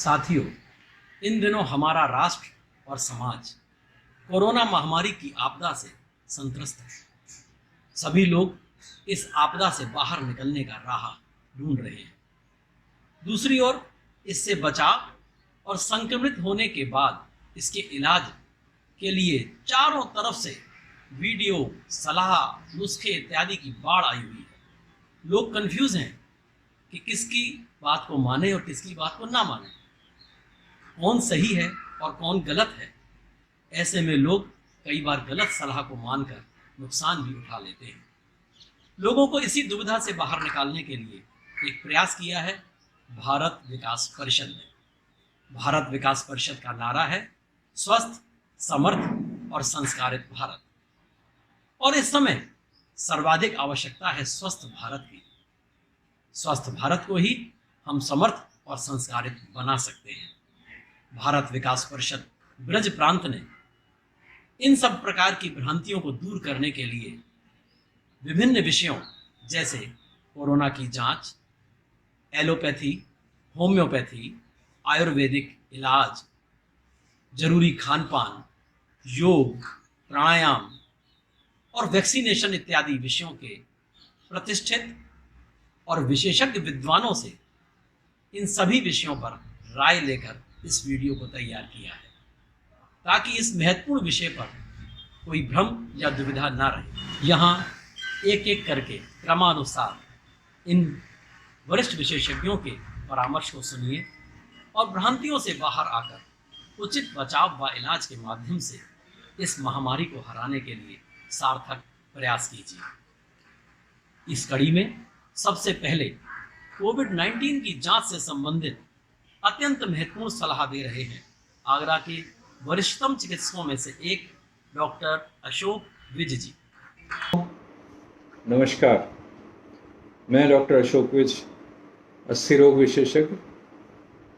साथियों, इन दिनों हमारा राष्ट्र और समाज कोरोना महामारी की आपदा से संत्रस्त है। सभी लोग इस आपदा से बाहर निकलने का राह ढूंढ रहे हैं। दूसरी ओर इससे बचाव और संक्रमित होने के बाद इसके इलाज के लिए चारों तरफ से वीडियो, सलाह, नुस्खे इत्यादि की बाढ़ आई हुई है। लोग कंफ्यूज हैं कि किसकी बात को माने और किसकी बात को ना माने, कौन सही है और कौन गलत है। ऐसे में लोग कई बार गलत सलाह को मानकर नुकसान भी उठा लेते हैं। लोगों को इसी दुविधा से बाहर निकालने के लिए एक प्रयास किया है भारत विकास परिषद ने। भारत विकास परिषद का नारा है स्वस्थ, समर्थ और संस्कारित भारत। और इस समय सर्वाधिक आवश्यकता है स्वस्थ भारत की। स्वस्थ भारत को ही हम समर्थ और संस्कारित बना सकते हैं। भारत विकास परिषद ब्रज प्रांत ने इन सब प्रकार की भ्रांतियों को दूर करने के लिए विभिन्न विषयों जैसे कोरोना की जांच, एलोपैथी, होम्योपैथी, आयुर्वेदिक इलाज, जरूरी खान पान, योग, प्राणायाम और वैक्सीनेशन इत्यादि विषयों के प्रतिष्ठित और विशेषज्ञ विद्वानों से इन सभी विषयों पर राय लेकर इस वीडियो को तैयार किया है, ताकि इस महत्वपूर्ण विषय पर कोई भ्रम या दुविधा ना रहे। यहाँ एक एक करके क्रमानुसार इन वरिष्ठ विशेषज्ञों के परामर्श को सुनिए और भ्रांतियों से बाहर आकर उचित बचाव व इलाज के माध्यम से इस महामारी को हराने के लिए सार्थक प्रयास कीजिए। इस कड़ी में सबसे पहले कोविड-19 की जांच से संबंधित अत्यंत महत्वपूर्ण सलाह दे रहे हैं आगरा के वरिष्ठतम चिकित्सकों में से एक डॉक्टर अशोक विज जी। नमस्कार, मैं डॉक्टर अशोक विज, अस्सी रोग विशेषज्ञ,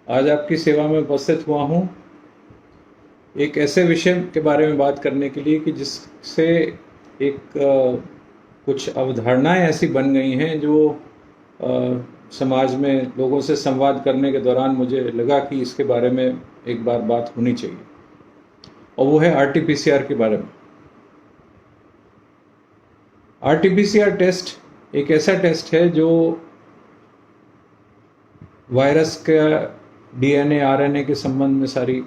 आज आपकी सेवा में उपस्थित हुआ हूँ एक ऐसे विषय के बारे में बात करने के लिए कि जिससे कुछ अवधारणाएं ऐसी बन गई हैं जो समाज में लोगों से संवाद करने के दौरान मुझे लगा कि इसके बारे में एक बार बात होनी चाहिए, और वो है RT-PCR के बारे में। RT-PCR टेस्ट एक ऐसा टेस्ट है जो वायरस का DNA, RNA के संबंध में सारी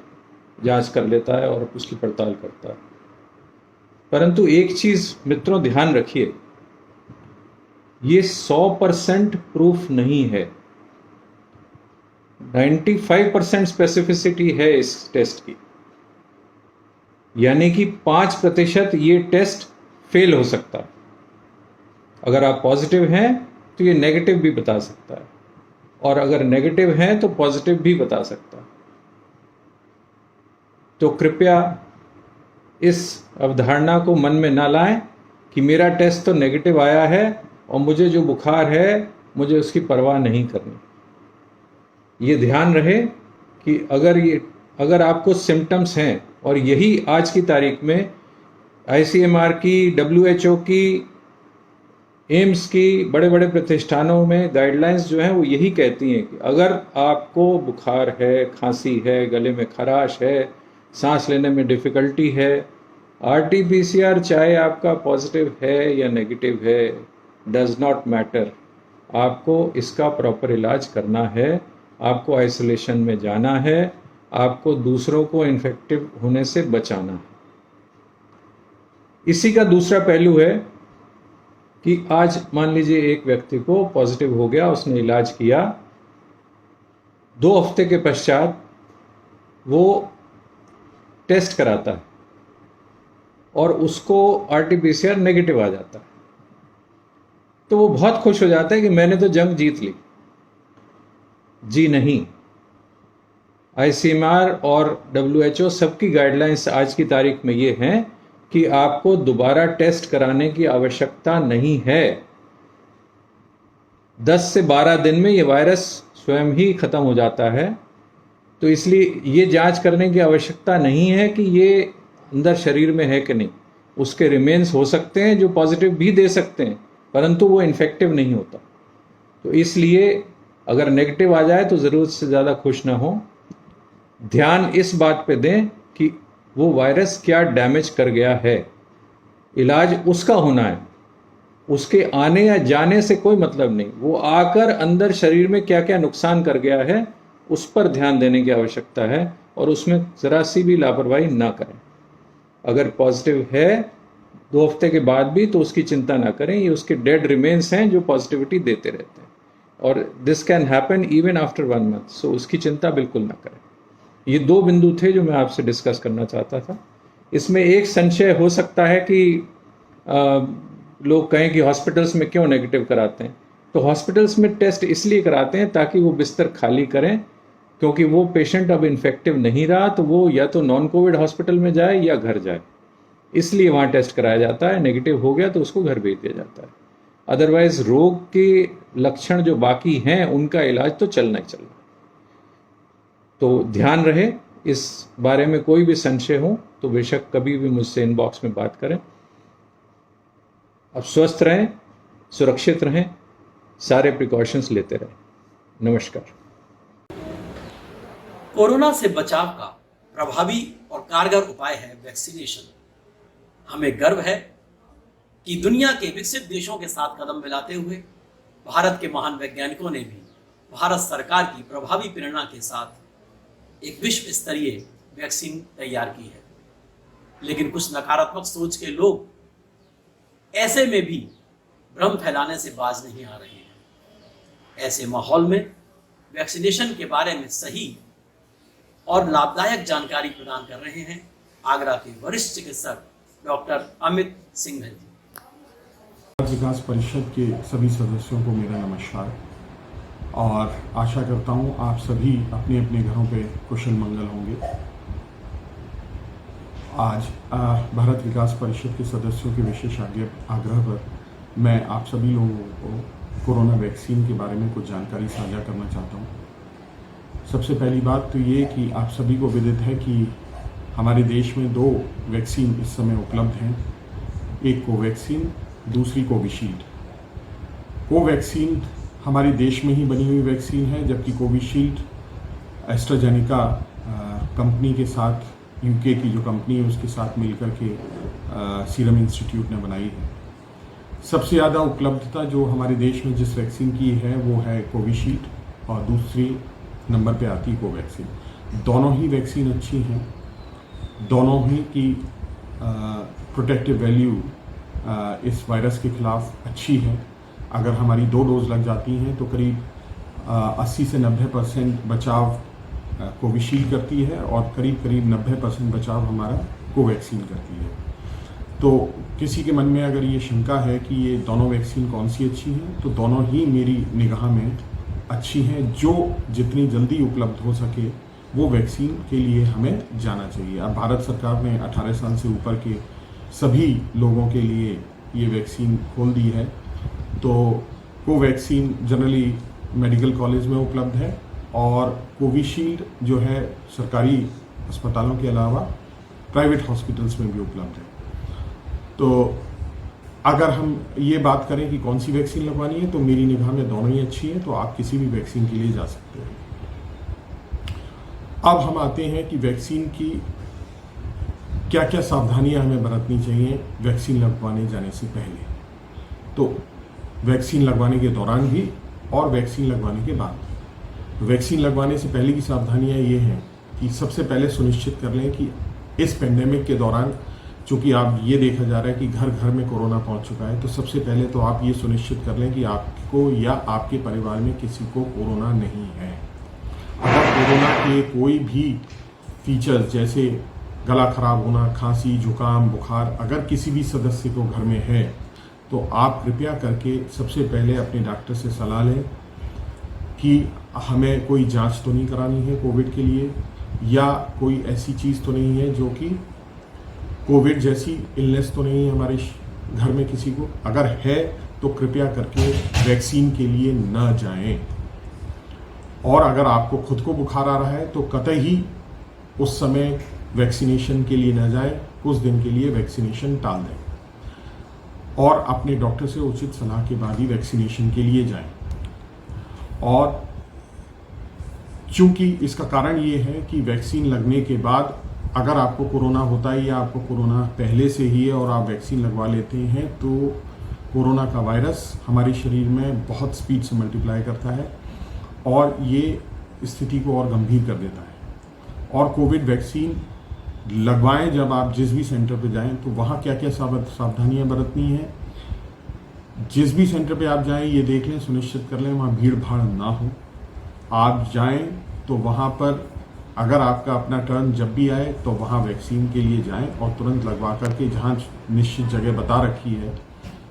जांच कर लेता है और उसकी पड़ताल करता है। परंतु एक चीज मित्रों ध्यान रखिए, ये 100% प्रूफ नहीं है। 95% स्पेसिफिसिटी है इस टेस्ट की, यानी कि 5% ये टेस्ट फेल हो सकता है। अगर आप पॉजिटिव हैं तो ये नेगेटिव भी बता सकता है, और अगर नेगेटिव हैं तो पॉजिटिव भी बता सकता है। तो कृपया इस अवधारणा को मन में ना लाएं कि मेरा टेस्ट तो नेगेटिव आया है और मुझे जो बुखार है मुझे उसकी परवाह नहीं करनी। ये ध्यान रहे कि अगर आपको सिम्टम्स हैं, और यही आज की तारीख में ICMR की, WHO की, एम्स की, बड़े बड़े प्रतिष्ठानों में गाइडलाइंस जो हैं वो यही कहती हैं कि अगर आपको बुखार है, खांसी है, गले में खराश है, सांस लेने में डिफ़िकल्टी है, RT-PCR चाहे आपका पॉजिटिव है या नेगेटिव है, डज नॉट मैटर। आपको इसका प्रॉपर इलाज करना है, आपको आइसोलेशन में जाना है, आपको दूसरों को इन्फेक्टिव होने से बचाना है। इसी का दूसरा पहलू है कि आज मान लीजिए एक व्यक्ति को पॉजिटिव हो गया, उसने इलाज किया, 2 हफ्ते के पश्चात वो टेस्ट कराता है और उसको RT-PCR नेगेटिव आ जाता है, तो वो बहुत खुश हो जाता है कि मैंने तो जंग जीत ली। जी नहीं, ICMR और WHO सबकी गाइडलाइंस आज की तारीख में ये हैं कि आपको दोबारा टेस्ट कराने की आवश्यकता नहीं है। 10 से 12 दिन में ये वायरस स्वयं ही खत्म हो जाता है, तो इसलिए ये जांच करने की आवश्यकता नहीं है कि ये अंदर शरीर में है कि नहीं। उसके रिमेन्स हो सकते हैं जो पॉजिटिव भी दे सकते हैं, परंतु वो इन्फेक्टिव नहीं होता। तो इसलिए अगर नेगेटिव आ जाए तो ज़रूरत से ज़्यादा खुश ना हो। ध्यान इस बात पे दें कि वो वायरस क्या डैमेज कर गया है। इलाज उसका होना है, उसके आने या जाने से कोई मतलब नहीं। वो आकर अंदर शरीर में क्या क्या नुकसान कर गया है उस पर ध्यान देने की आवश्यकता है, और उसमें ज़रा सी भी लापरवाही ना करें। अगर पॉजिटिव है 2 हफ्ते के बाद भी तो उसकी चिंता ना करें, ये उसके डेड रिमेन्स हैं जो पॉजिटिविटी देते रहते हैं, और this can happen even after 1 month, so उसकी चिंता बिल्कुल ना करें। ये 2 बिंदु थे जो मैं आपसे डिस्कस करना चाहता था। इसमें एक संशय हो सकता है कि लोग कहें कि हॉस्पिटल्स में क्यों नेगेटिव कराते हैं। तो हॉस्पिटल्स में टेस्ट इसलिए कराते हैं ताकि वो बिस्तर खाली करें, क्योंकि वो पेशेंट अब इन्फेक्टिव नहीं रहा तो वो या तो नॉन कोविड हॉस्पिटल में जाए या घर जाए, इसलिए वहाँ टेस्ट कराया जाता है। नेगेटिव हो गया तो उसको घर भेज दिया जाता है। अदरवाइज रोग के लक्षण जो बाकी हैं उनका इलाज तो चलना ही चलना है। तो ध्यान रहे, इस बारे में कोई भी संशय हो तो बेशक कभी भी मुझसे इनबॉक्स में बात करें। अब स्वस्थ रहें, सुरक्षित रहें, सारे प्रिकॉशंस लेते रहें। नमस्कार। कोरोना से बचाव का प्रभावी और कारगर उपाय है वैक्सीनेशन। हमें गर्व है कि दुनिया के विकसित देशों के साथ कदम मिलाते हुए भारत के महान वैज्ञानिकों ने भी भारत सरकार की प्रभावी प्रेरणा के साथ एक विश्व स्तरीय वैक्सीन तैयार की है। लेकिन कुछ नकारात्मक सोच के लोग ऐसे में भी भ्रम फैलाने से बाज नहीं आ रहे हैं। ऐसे माहौल में वैक्सीनेशन के बारे में सही और लाभदायक जानकारी प्रदान कर रहे हैं आगरा के वरिष्ठ चिकित्सक डॉक्टर अमित सिंघल जी। भारत विकास परिषद के सभी सदस्यों को मेरा नमस्कार, और आशा करता हूँ आप सभी अपने अपने घरों पे कुशल मंगल होंगे। आज भारत विकास परिषद के सदस्यों के विशेष आग्रह पर मैं आप सभी लोगों को कोरोना वैक्सीन के बारे में कुछ जानकारी साझा करना चाहता हूँ। सबसे पहली बात तो ये कि आप सभी को विदित है कि हमारे देश में 2 वैक्सीन इस समय उपलब्ध हैं, एक कोवैक्सीन, दूसरी कोविशील्ड। कोवैक्सीन हमारे देश में ही बनी हुई वैक्सीन है, जबकि कोविशील्ड एस्ट्राजेनेका कंपनी के साथ, यूके की जो कंपनी है उसके साथ मिलकर के सीरम इंस्टीट्यूट ने बनाई है। सबसे ज़्यादा उपलब्धता जो हमारे देश में जिस वैक्सीन की है वो है कोविशील्ड, और दूसरी नंबर पे आती है कोवैक्सीन। दोनों ही वैक्सीन अच्छी हैं, दोनों ही की प्रोटेक्टिव वैल्यू इस वायरस के खिलाफ अच्छी है। अगर हमारी 2 डोज लग जाती हैं तो करीब 80 से 90% बचाव कोविशील्ड करती है, और करीब 90% बचाव हमारा कोवैक्सीन करती है। तो किसी के मन में अगर ये शंका है कि ये दोनों वैक्सीन कौन सी अच्छी है, तो दोनों ही मेरी निगाह में अच्छी हैं। जो जितनी जल्दी उपलब्ध हो सके वो वैक्सीन के लिए हमें जाना चाहिए। अब भारत सरकार ने 18 साल से ऊपर के सभी लोगों के लिए ये वैक्सीन खोल दी है। तो कोवैक्सीन जनरली मेडिकल कॉलेज में उपलब्ध है, और कोविशील्ड जो है सरकारी अस्पतालों के अलावा प्राइवेट हॉस्पिटल्स में भी उपलब्ध है। तो अगर हम ये बात करें कि कौन सी वैक्सीन लगवानी है, तो मेरी निगाह में दोनों ही अच्छी हैं, तो आप किसी भी वैक्सीन के लिए जा सकते हैं। अब हम आते हैं कि वैक्सीन की क्या क्या सावधानियां हमें बरतनी चाहिए वैक्सीन लगवाने जाने से पहले। तो वैक्सीन लगवाने के दौरान भी और वैक्सीन लगवाने के बाद। वैक्सीन लगवाने से पहले की सावधानियां ये हैं कि सबसे पहले सुनिश्चित कर लें कि इस पेंडेमिक के दौरान, चूँकि आप ये देखा जा रहा है कि घर घर में कोरोना पहुंच चुका है, तो सबसे पहले तो आप ये सुनिश्चित कर लें कि आपको या आपके परिवार में किसी को कोरोना नहीं है। अगर कोरोना के कोई भी फीचर्स जैसे गला खराब होना, खांसी, जुकाम, बुखार अगर किसी भी सदस्य को घर में है, तो आप कृपया करके सबसे पहले अपने डॉक्टर से सलाह लें कि हमें कोई जांच तो नहीं करानी है कोविड के लिए, या कोई ऐसी चीज़ तो नहीं है जो कि कोविड जैसी इलनेस तो नहीं है हमारे घर में किसी को। अगर है तो कृपया करके वैक्सीन के लिए न जाएं। और अगर आपको खुद को बुखार आ रहा है तो कतई उस समय वैक्सीनेशन के लिए न जाएं, कुछ दिन के लिए वैक्सीनेशन टाल दें, और अपने डॉक्टर से उचित सलाह के बाद ही वैक्सीनेशन के लिए जाएं। और चूँकि इसका कारण ये है कि वैक्सीन लगने के बाद अगर आपको कोरोना होता है या आपको कोरोना पहले से ही है और आप वैक्सीन लगवा लेते हैं तो कोरोना का वायरस हमारे शरीर में बहुत स्पीड से मल्टीप्लाई करता है और ये स्थिति को और गंभीर कर देता है। और कोविड वैक्सीन लगवाएं जब आप जिस भी सेंटर पे जाएं तो वहाँ क्या क्या सावधानियाँ बरतनी हैं। जिस भी सेंटर पे आप जाएं ये देख लें, सुनिश्चित कर लें वहाँ भीड़ भाड़ ना हो। आप जाएं तो वहाँ पर अगर आपका अपना टर्न जब भी आए तो वहाँ वैक्सीन के लिए जाएं और तुरंत लगवा करके जहाँ निश्चित जगह बता रखी है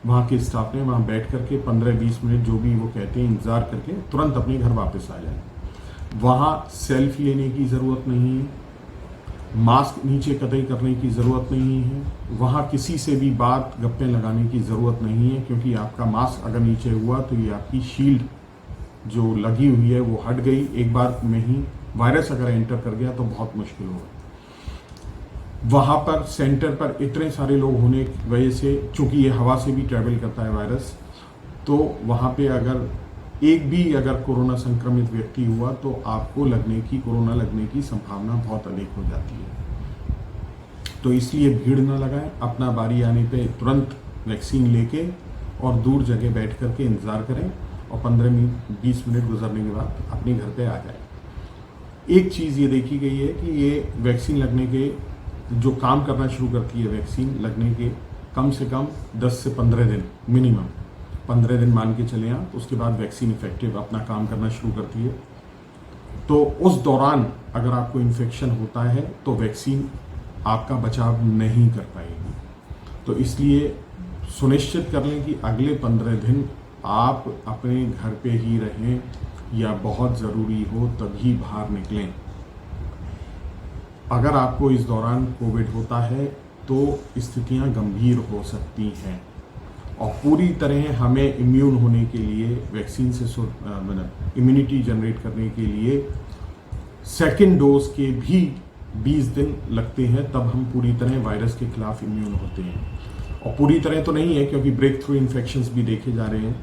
वहाँ के स्टाफ ने वहाँ बैठ करके 15-20 मिनट जो भी वो कहते हैं इंतज़ार करके तुरंत अपने घर वापस आ जाएं। वहाँ सेल्फी लेने की ज़रूरत नहीं है, मास्क नीचे कतई करने की ज़रूरत नहीं है, वहाँ किसी से भी बात गप्पे लगाने की ज़रूरत नहीं है, क्योंकि आपका मास्क अगर नीचे हुआ तो ये आपकी शील्ड जो लगी हुई है वो हट गई। एक बार में ही वायरस अगर एंटर कर गया तो बहुत मुश्किल होगा। वहाँ पर सेंटर पर इतने सारे लोग होने की वजह से, चूँकि ये हवा से भी ट्रैवल करता है वायरस, तो वहाँ पे अगर एक भी अगर कोरोना संक्रमित व्यक्ति हुआ तो आपको कोरोना लगने की संभावना बहुत अधिक हो जाती है। तो इसलिए भीड़ न लगाएं, अपना बारी आने पे तुरंत वैक्सीन लेके और दूर जगह बैठ करके इंतज़ार करें और 15-20 मिनट गुजरने के बाद अपने घर पे आ जाएं। एक चीज़ ये देखी गई है कि ये वैक्सीन लगने के जो काम करना शुरू करती है वैक्सीन लगने के कम से कम 10 से 15 दिन, मिनिमम 15 दिन मान के चले आप, उसके बाद वैक्सीन इफेक्टिव अपना काम करना शुरू करती है। तो उस दौरान अगर आपको इन्फेक्शन होता है तो वैक्सीन आपका बचाव नहीं कर पाएगी। तो इसलिए सुनिश्चित कर लें कि अगले 15 दिन आप अपने घर पे ही रहें या बहुत ज़रूरी हो तभी बाहर निकलें। अगर आपको इस दौरान कोविड होता है तो स्थितियां गंभीर हो सकती हैं और पूरी तरह हमें इम्यून होने के लिए वैक्सीन से इम्यूनिटी जनरेट करने के लिए सेकेंड डोज के भी 20 दिन लगते हैं, तब हम पूरी तरह वायरस के खिलाफ इम्यून होते हैं। और पूरी तरह तो नहीं है क्योंकि ब्रेक थ्रू इन्फेक्शंस भी देखे जा रहे हैं।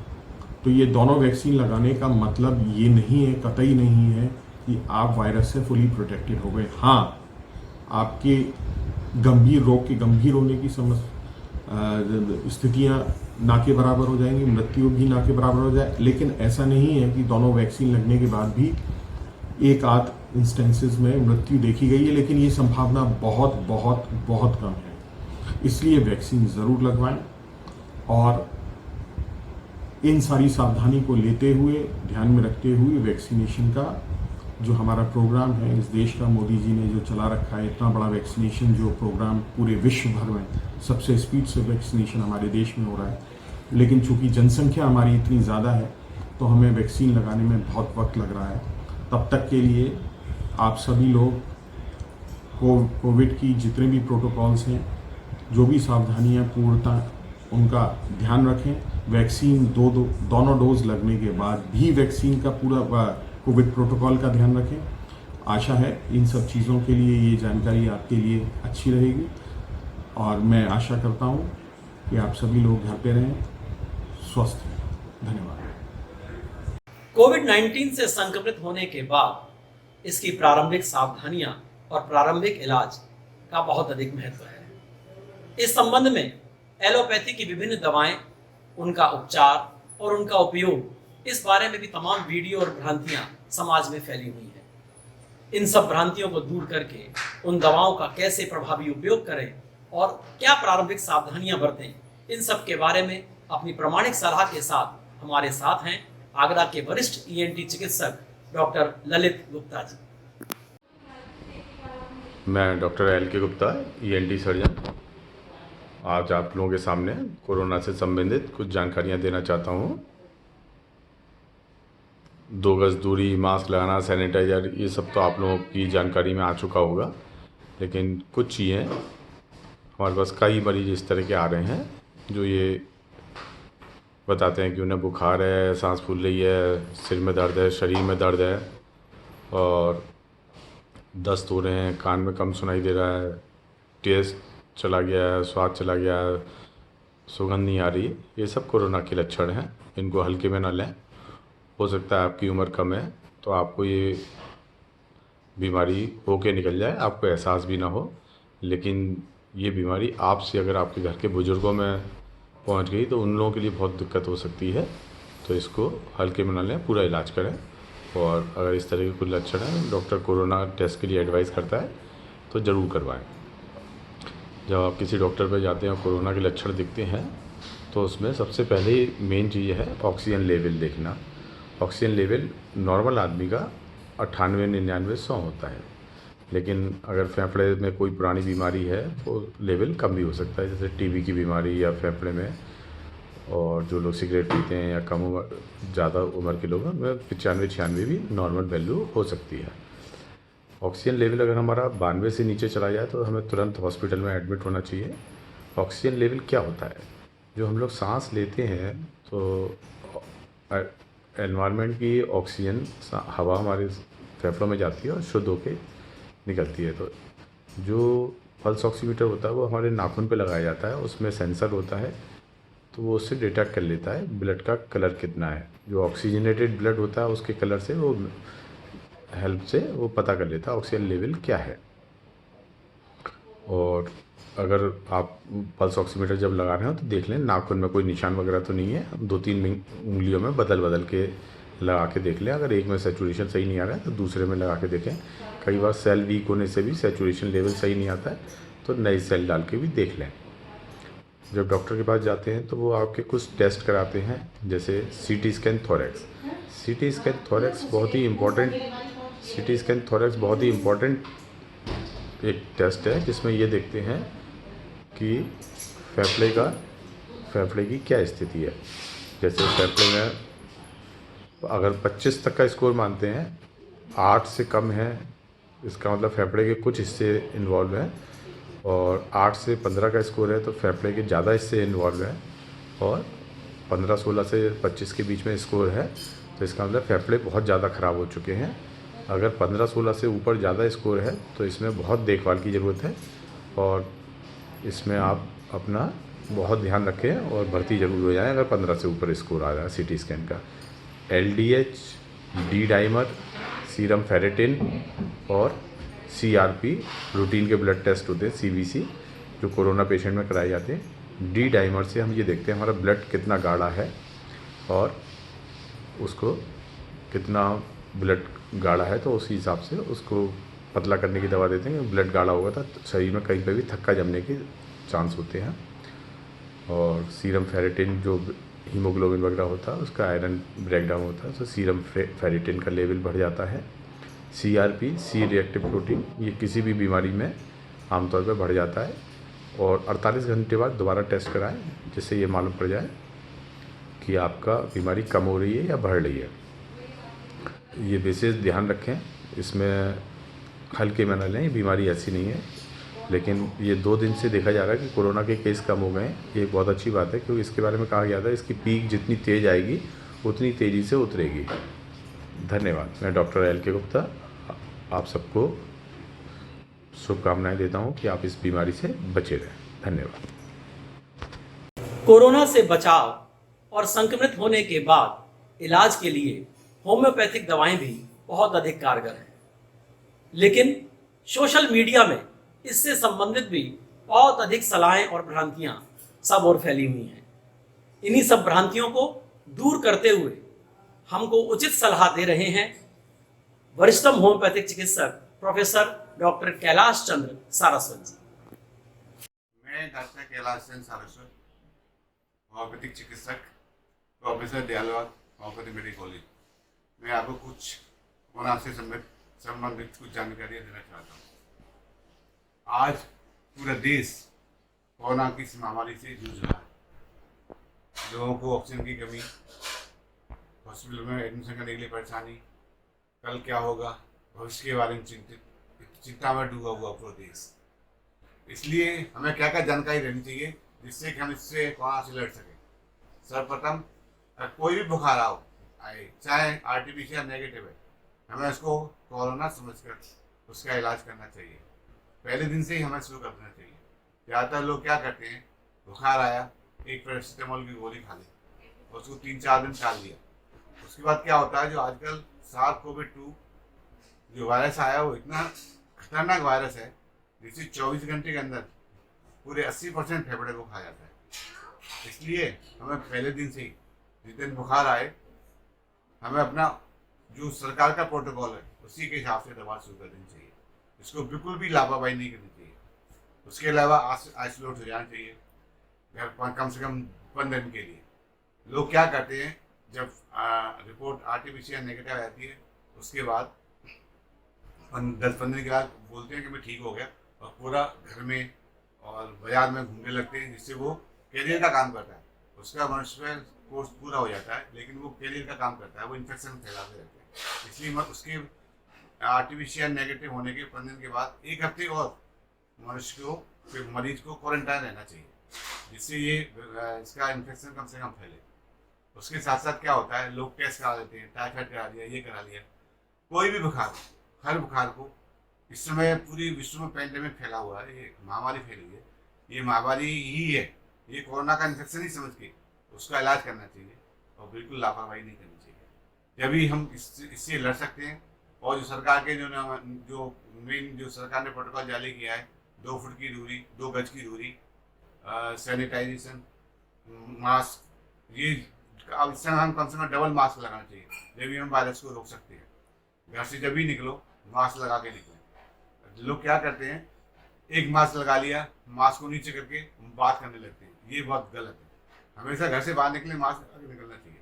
तो ये दोनों वैक्सीन लगाने का मतलब ये नहीं है, कतई नहीं है कि आप वायरस से फुली प्रोटेक्टेड हो गए। हाँ, आपके गंभीर रोग के गंभीर होने की स्थितियाँ ना के बराबर हो जाएंगी, मृत्यु भी ना के बराबर हो जाए, लेकिन ऐसा नहीं है कि दोनों वैक्सीन लगने के बाद भी एक आध इंस्टेंसेस में मृत्यु देखी गई है, लेकिन ये संभावना बहुत बहुत बहुत कम है। इसलिए वैक्सीन ज़रूर लगवाएं और इन सारी सावधानी को लेते हुए, ध्यान में रखते हुए वैक्सीनेशन का जो हमारा प्रोग्राम है इस देश का, मोदी जी ने जो चला रखा है, इतना बड़ा वैक्सीनेशन जो प्रोग्राम पूरे विश्व भर में सबसे स्पीड से वैक्सीनेशन हमारे देश में हो रहा है, लेकिन चूंकि जनसंख्या हमारी इतनी ज़्यादा है तो हमें वैक्सीन लगाने में बहुत वक्त लग रहा है। तब तक के लिए आप सभी लोग कोविड की जितने भी प्रोटोकॉल्स हैं, जो भी सावधानियाँ पूर्णतः उनका ध्यान रखें। वैक्सीन दोनों डोज लगने के बाद भी वैक्सीन का पूरा कोविड प्रोटोकॉल का ध्यान रखें। आशा है इन सब चीज़ों के लिए ये जानकारी आपके लिए अच्छी रहेगी और मैं आशा करता हूँ कि आप सभी लोग घर पे रहें, स्वस्थ रहें। धन्यवाद। कोविड-19 से संक्रमित होने के बाद इसकी प्रारंभिक सावधानियां और प्रारंभिक इलाज का बहुत अधिक महत्व है। इस संबंध में एलोपैथी की विभिन्न दवाएं, उनका उपचार और उनका उपयोग, इस बारे में भी तमाम वीडियो और भ्रांतियां समाज में फैली हुई हैं। इन सब भ्रांतियों को दूर करके उन दवाओं का कैसे प्रभावी उपयोग करें और क्या प्रारंभिक सावधानियां बरतें, इन सब के बारे में अपनी प्रामाणिक सलाह के साथ हमारे साथ हैं आगरा के वरिष्ठ ईएनटी चिकित्सक डॉक्टर ललित गुप्ता जी। मैं doctor LK. Gupta, ENT surgeon, आज आप लोगों के सामने कोरोना से संबंधित कुछ जानकारियां देना चाहता हूं। 2 गज दूरी, मास्क लगाना, सैनिटाइज़र, ये सब तो आप लोगों की जानकारी में आ चुका होगा, लेकिन कुछ चीज़ें हमारे पास कई मरीज इस तरह के आ रहे हैं जो ये बताते हैं कि उन्हें बुखार है, सांस फूल रही है, सिर में दर्द है, शरीर में दर्द है और दस्त हो रहे हैं, कान में कम सुनाई दे रहा है, टेस्ट चला गया है, स्वाद चला गया है, सुगंध नहीं आ रही। ये सब कोरोना के लक्षण हैं, इनको हल्के में ना लें। हो सकता है आपकी उम्र कम है तो आपको ये बीमारी होके निकल जाए, आपको एहसास भी ना हो। लेकिन ये बीमारी आपसे अगर आपके घर के बुज़ुर्गों में पहुंच गई तो उन लोगों के लिए बहुत दिक्कत हो सकती है। तो इसको हल्के में ना लें, पूरा इलाज करें। और अगर इस तरह के कुछ लक्षण हैं, डॉक्टर कोरोना टेस्ट के लिए एडवाइस करता है तो ज़रूर करवाएं। जब आप किसी डॉक्टर पर जाते हैं और कोरोना के लक्षण दिखते हैं तो उसमें सबसे पहले मेन चीज़ है ऑक्सीजन लेवल देखना। ऑक्सीजन लेवल नॉर्मल आदमी का 98, 99, 100 होता है, लेकिन अगर फेफड़े में कोई पुरानी बीमारी है तो लेवल कम भी हो सकता है, जैसे टीबी की बीमारी या फेफड़े में। और जो लोग सिगरेट पीते हैं या कम उम्र ज़्यादा उम्र के लोग हैं, उनमें 95, 96 भी नॉर्मल वैल्यू हो सकती है। ऑक्सीजन लेवल अगर हमारा 92 से नीचे चला जाए तो हमें तुरंत हॉस्पिटल में एडमिट होना चाहिए। ऑक्सीजन लेवल क्या होता है? जो हम लोग सांस लेते हैं तो एनवायरनमेंट की ऑक्सीजन हवा हमारे फेफड़ों में जाती है और शुद्ध होके निकलती है। तो जो पल्स ऑक्सीमीटर होता है वो हमारे नाखून पे लगाया जाता है, उसमें सेंसर होता है, तो वो उससे डिटेक्ट कर लेता है ब्लड का कलर कितना है। जो ऑक्सीजनेटेड ब्लड होता है उसके कलर से वो हेल्प से वो पता कर लेता है ऑक्सीजन लेवल क्या है। और अगर आप पल्स ऑक्सीमीटर जब लगा रहे हो तो देख लें नाखून में कोई निशान वगैरह तो नहीं है। 2-3 उंगलियों में बदल बदल के लगा के देख लें। अगर एक में सैचुरेशन सही नहीं आ रहा है तो दूसरे में लगा के देखें। कई बार सेल वीक होने से भी सैचुरेशन लेवल सही नहीं आता है, तो नई सेल डाल के भी देख लें। जब डॉक्टर के पास जाते हैं तो वो आपके कुछ टेस्ट कराते हैं, जैसे CT scan thorax. CT scan thorax बहुत ही इम्पोर्टेंट एक टेस्ट है, जिसमें ये देखते हैं कि फेफड़े की क्या स्थिति है। जैसे फेफड़े में अगर 25 तक का स्कोर मानते हैं, 8 से कम है, इसका मतलब फेफड़े के कुछ हिस्से इन्वॉल्व हैं। और 8 से 15 का स्कोर है तो फेफड़े के ज़्यादा हिस्से इन्वॉल्व हैं। और 15-16 से 25 के बीच में स्कोर है तो इसका मतलब फेफड़े बहुत ज़्यादा ख़राब हो चुके हैं। अगर 15-16 से ऊपर ज़्यादा स्कोर है तो इसमें बहुत देखभाल की ज़रूरत है और इसमें आप अपना बहुत ध्यान रखें और भर्ती ज़रूर हो जाएं अगर 15 से ऊपर स्कोर आ रहा है सीटी स्कैन का। LDH, D dimer, serum ferritin और CRP रूटीन के ब्लड टेस्ट होते हैं, CBC, जो कोरोना पेशेंट में कराए जाते हैं। डी डाइमर से हम ये देखते हैं हमारा ब्लड कितना गाढ़ा है और उसको कितना ब्लड गाढ़ा है तो उसी हिसाब से उसको पतला करने की दवा देते हैं। ब्लड गाढ़ा होगा तो शरीर में कहीं पर भी थक्का जमने के चांस होते हैं। और सीरम फेरेटिन जो हीमोग्लोबिन वगैरह होता है उसका आयरन ब्रेकडाउन होता है तो सीरम फेरेटिन का लेवल बढ़ जाता है। CRP, सी रिएक्टिव प्रोटीन, ये किसी भी बीमारी में आमतौर पर बढ़ जाता है। और 48 घंटे बाद दोबारा टेस्ट कराएं जिससे ये मालूम पड़ जाए कि आपका बीमारी कम हो रही है या बढ़ रही है। ये विशेष ध्यान रखें, इसमें हल्के में न लें, ये बीमारी ऐसी नहीं है। लेकिन ये 2 दिन से देखा जा रहा है कि कोरोना के केस कम हो गए हैं। ये एक बहुत अच्छी बात है क्योंकि इसके बारे में कहा गया था इसकी पीक जितनी तेज़ आएगी उतनी तेज़ी से उतरेगी। धन्यवाद। मैं डॉक्टर LK गुप्ता आप सबको शुभकामनाएं देता हूं कि आप इस बीमारी से बचे रहें। धन्यवाद। कोरोना से बचाव और संक्रमित होने के बाद इलाज के लिए होम्योपैथिक दवाएं भी बहुत अधिक कारगर हैं, लेकिन सोशल मीडिया में इससे संबंधित भी बहुत अधिक सलाहें और भ्रांतियां सब ओर फैली हुई हैं। इन्हीं सब भ्रांतियों को दूर करते हुए हमको उचित सलाह दे रहे हैं वरिष्ठतम होम्योपैथिक चिकित्सक प्रोफेसर डॉक्टर कैलाश चंद्र सारस्वत जी। मैं डॉक्टर कैलाश चंद्र सारस्वत, होम्योपैथिक चिकित्सक, प्रोफेसर दयालवाद होम्योपैथिक मेडिकल कॉलेज। मैं आपको कुछ कोरोना से संबंधित कुछ जानकारियाँ देना चाहता हूँ। आज पूरा देश कोरोना की इस महामारी से जूझ रहा है। लोगों को ऑक्सीजन की कमी, हॉस्पिटल में एडमिशन करने के लिए परेशानी, कल क्या होगा, भविष्य के बारे में चिंता में डूबा हुआ पूरा देश। इसलिए हमें क्या क्या जानकारी रहनी चाहिए जिससे कि हम इससे कोरोना से लड़ सकें। सर्वप्रथम कोई भी बुखार आए, चाहे आर्टिफिशियल नेगेटिव है, हमें उसको कोरोना समझकर उसका इलाज करना चाहिए। पहले दिन से ही हमें शुरू कर देना चाहिए। ज़्यादातर लोग क्या करते हैं, बुखार आया, एक पैरासिटामोल की गोली खा ली, उसको 3-4 दिन टाल दिया। उसके बाद क्या होता है, जो आजकल SARS-CoV-2 जो वायरस आया वो इतना खतरनाक वायरस है जिससे 24 घंटे के अंदर पूरे 80% फेफड़े को खा जाता है। इसलिए हमें पहले दिन से ही जिस दिन बुखार आए हमें अपना जो सरकार का प्रोटोकॉल है उसी के हिसाब से दवा शुरू कर देनी चाहिए। इसको बिल्कुल भी लापरवाही नहीं करनी चाहिए। उसके अलावा आइसोलेट हो जाना चाहिए घर पर कम से कम 15 दिन के लिए। लोग क्या करते हैं, जब रिपोर्ट RT-PCR नेगेटिव आती है उसके बाद 10-15 दिन के बाद बोलते हैं कि मैं ठीक हो गया और पूरा घर में और बाजार में घूमने लगते हैं, जिससे वो कैरियर का काम करता है। उसका मनुष्य कोर्स पूरा हो जाता है लेकिन वो कैरियर का काम करता है, वो इन्फेक्शन फैलाते रहते हैं। इसलिए उसके RT-PCR नेगेटिव होने के 15 दिन के बाद 1 हफ्ते और मनुष्य को फिर मरीज को क्वारंटाइन रहना चाहिए, जिससे ये इसका इन्फेक्शन कम से कम फैले। उसके साथ साथ क्या होता है, लोग टेस्ट करा लेते हैं, टाइफाइड करा लिया, ये करा लिया, कोई भी बुखार, हर बुखार को इस समय पूरी विश्व में पैंडेमिक फैला हुआ है, ये महामारी फैली है, ये महामारी ही है, ये कोरोना का इन्फेक्शन ही समझ के उसका इलाज करना चाहिए और बिल्कुल लापरवाही नहीं करनी चाहिए। जब भी हम इससे लड़ सकते हैं। और जो सरकार के जो मेन जो सरकार ने प्रोटोकॉल जारी किया है, 2 फुट की दूरी, 2 गज की दूरी, सैनिटाइजेशन, मास्क, ये अब इस समय हम कम से कम डबल मास्क लगाना चाहिए, जब भी हम वायरस को रोक सकते हैं। घर से जब भी निकलो मास्क लगा के निकलो। लोग क्या करते हैं, एक मास्क लगा लिया, मास्क को नीचे करके बात करने लगते हैं, ये बहुत गलत है। हमेशा घर से बाहर निकले मास्क लगा के निकलना चाहिए।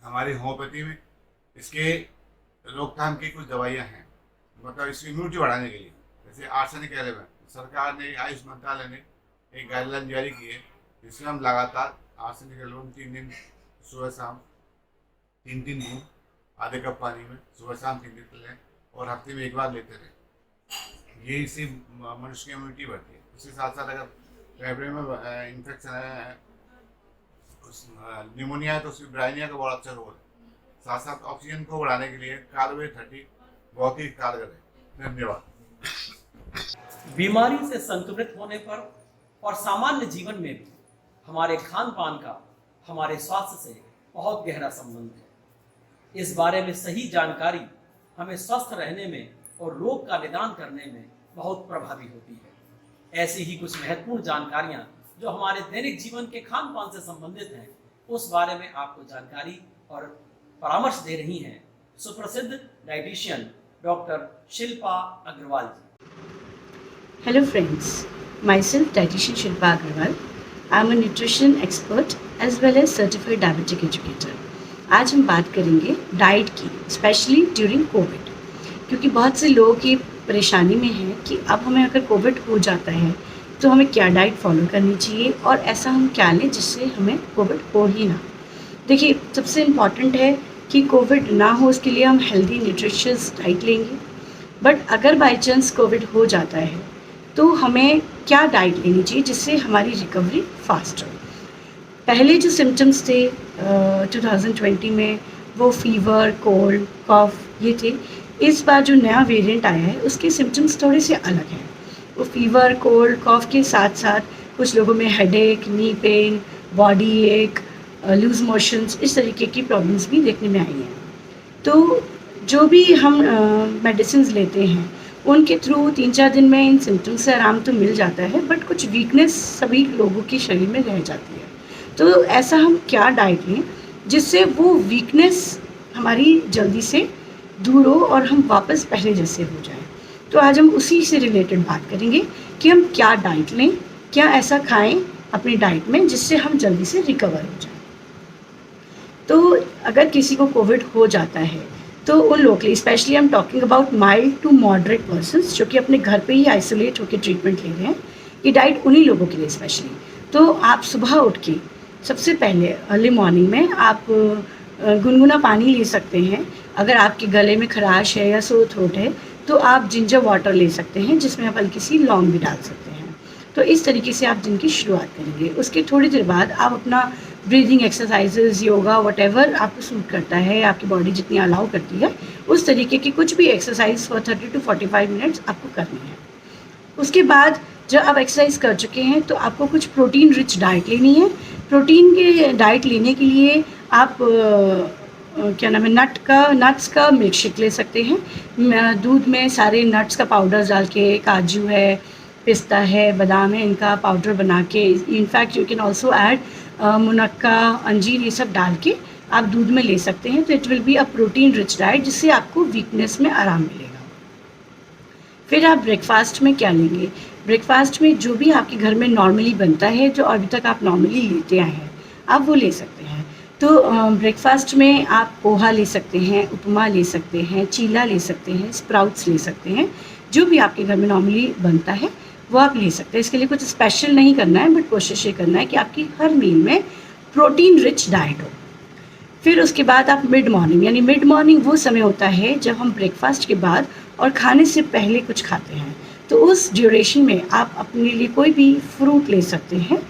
हमारी होम्योपैथी में इसके रोकथाम की कुछ दवाइयाँ हैं, मतलब इसकी इम्यूनिटी बढ़ाने के लिए। जैसे आर्सेनिक एलेवन, सरकार ने, आयुष मंत्रालय ने एक गाइडलाइन जारी की है, जिसमें हम लगातार आर्सेनिक एलेवन 3 दिन सुबह शाम 3-3 बूंद आधे कप पानी में सुबह शाम 3 दिन लें और हफ्ते में 1 बार लेते रहें। ये इससे मनुष्य की इम्यूनिटी बढ़ती है। उसके साथ साथ अगर फेफड़े में इन्फेक्शन है, न्यूमोनिया है, तो उसकी ब्राइनिया का बहुत अच्छा रोल है। साथ साथ ऑक्सीजन को बढ़ाने के लिए कार्बे 30 बहुत ही कारगर है। धन्यवाद। बीमारी से संक्रमित होने पर और सामान्य जीवन में भी हमारे खान पान का हमारे स्वास्थ्य से बहुत गहरा संबंध है। इस बारे में सही जानकारी हमें स्वस्थ रहने में और रोग का निदान करने में बहुत प्रभावी होती है। ऐसी ही कुछ महत्वपूर्ण जानकारियां जो हमारे दैनिक जीवन के खान पान से संबंधित हैं, उस बारे में आपको जानकारी और परामर्श दे रही हैं सुप्रसिद्ध dietitian doctor Shilpa Agarwal ji. Hello friends, myself dietitian Shilpa Agrawal. I am a nutrition expert as well as certified diabetic educator. आज हम बात करेंगे डाइट की, स्पेशली ड्यूरिंग कोविड, क्योंकि बहुत से लोग ये परेशानी में हैं कि अब हमें अगर कोविड हो जाता है तो हमें क्या डाइट फॉलो करनी चाहिए और ऐसा हम क्या लें जिससे हमें कोविड हो ही ना। देखिए, सबसे इम्पॉर्टेंट है कि कोविड ना हो, उसके लिए हम हेल्दी न्यूट्रिशियस डाइट लेंगे। बट अगर बाई चांस कोविड हो जाता है तो हमें क्या डाइट लेनी चाहिए जिससे हमारी रिकवरी फास्ट हो। पहले जो सिम्टम्स थे 2020 में वो फीवर, कोल्ड, कॉफ ये थे। इस बार जो नया वेरिएंट आया है उसके सिम्टम्स थोड़े से अलग हैं। वो फीवर, कोल्ड, कॉफ के साथ साथ कुछ लोगों में हेडेक, नी पेन, बॉडी एक, लूज मोशंस, इस तरीके की प्रॉब्लम्स भी देखने में आई हैं। तो जो भी हम मेडिसिन लेते हैं उनके थ्रू 3-4 दिन में इन सिम्टम्स से आराम तो मिल जाता है, बट कुछ वीकनेस सभी लोगों के शरीर में रह जाती है। तो ऐसा हम क्या डाइट लें जिससे वो वीकनेस हमारी जल्दी से दूर हो और हम वापस पहले जैसे हो जाएं। तो आज हम उसी से रिलेटेड बात करेंगे कि हम क्या डाइट लें, क्या ऐसा खाएं अपनी डाइट में जिससे हम जल्दी से रिकवर हो जाएं। तो अगर किसी को कोविड हो जाता है तो उन लोगों के लिए, specially I am talking about mild to moderate persons जो कि अपने घर पे ही आइसोलेट होकर ट्रीटमेंट ले रहे हैं, ये डाइट उन्हीं लोगों के लिए स्पेशली। तो आप सुबह उठ के सबसे पहले अर्ली मॉर्निंग में आप गुनगुना पानी ले सकते हैं। अगर आपके गले में खराश है या सोर थ्रोट है तो आप जिंजर वाटर ले सकते हैं, जिसमें आप हल्की सी लौंग भी डाल सकते हैं। तो इस तरीके से आप दिन की शुरुआत करेंगे। उसके थोड़ी देर बाद आप अपना ब्रीदिंग एक्सरसाइजेज, योगा, व्हाटएवर आपको सूट करता है, आपकी बॉडी जितनी अलाउ करती है, उस तरीके की कुछ भी एक्सरसाइज फॉर 30 to 45 मिनट्स आपको करनी है। उसके बाद जब आप एक्सरसाइज कर चुके हैं तो आपको कुछ प्रोटीन रिच डाइट लेनी है। प्रोटीन के डाइट लेने के लिए आप क्या नाम है, नट्स का मिल्क शेक ले सकते हैं। दूध में सारे नट्स का पाउडर डाल के, काजू है, पिस्ता है, बादाम है, इनका पाउडर बना के, in fact you can also add मुनक्का, अंजीर, ये सब डाल के आप दूध में ले सकते हैं। तो it will be a protein rich diet, जिससे आपको वीकनेस में आराम मिलेगा। फिर आप ब्रेकफास्ट में क्या लेंगे? ब्रेकफास्ट में जो भी आपके घर में नॉर्मली बनता है, जो अभी तक आप नॉर्मली लेते आए हैं, आप वो ले सकते हैं। तो ब्रेकफास्ट में आप पोहा ले सकते हैं, उपमा ले सकते हैं, चीला ले सकते हैं, स्प्राउट्स ले सकते हैं। जो भी आपके घर में नॉर्मली बनता है वो आप ले सकते हैं। इसके लिए कुछ स्पेशल नहीं करना है, बट कोशिश ये करना है कि आपकी हर मील में प्रोटीन रिच डाइट हो। फिर उसके बाद आप मिड मॉर्निंग, यानी मिड मॉर्निंग वो समय होता है जब हम ब्रेकफास्ट के बाद और खाने से पहले कुछ खाते हैं। तो उस ड्यूरेशन में आप अपने लिए कोई भी फ्रूट ले सकते हैं,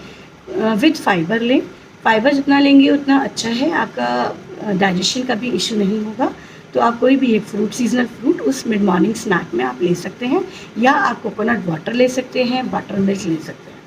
विद फाइबर लें। फाइबर जितना लेंगे उतना अच्छा है, आपका डाइजेशन का भी इशू नहीं होगा। तो आप कोई भी एक फ्रूट, सीजनल फ्रूट, उस मिड मॉर्निंग स्नैक में आप ले सकते हैं, या आप कोकोनट वाटर ले सकते हैं, बटर मिल्क ले सकते हैं।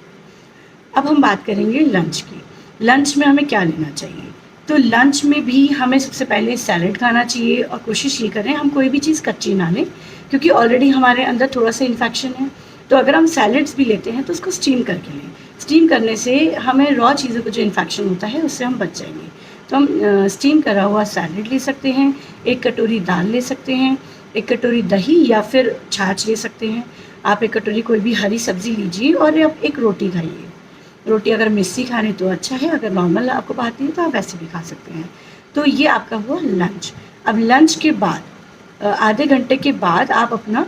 अब हम बात करेंगे लंच की। लंच में हमें क्या लेना चाहिए? तो लंच में भी हमें सबसे पहले सैलड खाना चाहिए, और कोशिश ये करें हम कोई भी चीज़ कच्ची ना लें, क्योंकि ऑलरेडी हमारे अंदर थोड़ा सा इन्फेक्शन है। तो अगर हम सैलड्स भी लेते हैं तो उसको स्टीम करके लें। स्टीम करने से हमें रॉ चीज़ों को जो इन्फेक्शन होता है उससे हम बच जाएंगे। तो हम स्टीम करा हुआ सैलड ले सकते हैं, 1 कटोरी दाल ले सकते हैं, 1 कटोरी दही या फिर छाछ ले सकते हैं। आप 1 कटोरी कोई भी हरी सब्ज़ी लीजिए, और आप 1 रोटी खाइए। रोटी अगर मिस्सी खाने तो अच्छा है, अगर नॉर्मल आपको पाती है तो आप वैसे भी खा सकते हैं। तो ये आपका हुआ लंच। अब लंच के बाद आधे घंटे के बाद आप अपना